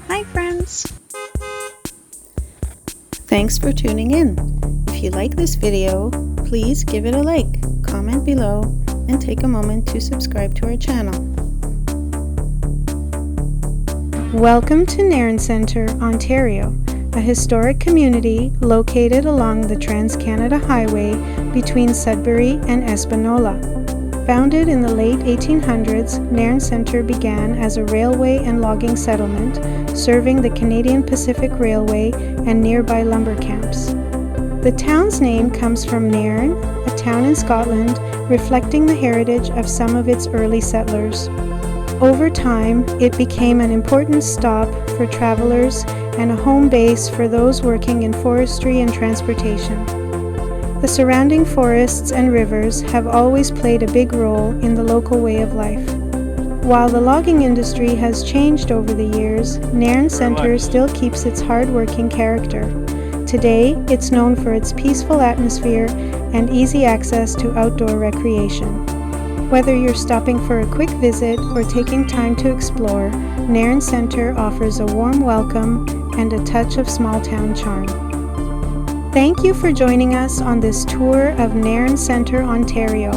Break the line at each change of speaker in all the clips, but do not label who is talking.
Hi friends! Thanks for tuning in. If you like this video, please give it a like, comment below, and take a moment to subscribe to our channel. Welcome to Nairn Centre, Ontario, a historic community located along the Trans-Canada Highway between Sudbury and Espanola. Founded in the late 1800s, Nairn Centre began as a railway and logging settlement, serving the Canadian Pacific Railway and nearby lumber camps. The town's name comes from Nairn, a town in Scotland, reflecting the heritage of some of its early settlers. Over time, it became an important stop for travelers and a home base for those working in forestry and transportation. The surrounding forests and rivers have always played a big role in the local way of life. While the logging industry has changed over the years, Nairn Centre still keeps its hard-working character. Today, it's known for its peaceful atmosphere and easy access to outdoor recreation. Whether you're stopping for a quick visit or taking time to explore, Nairn Centre offers a warm welcome and a touch of small-town charm. Thank you for joining us on this tour of Nairn Centre, Ontario.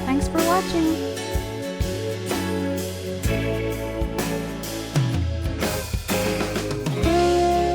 Thanks for watching.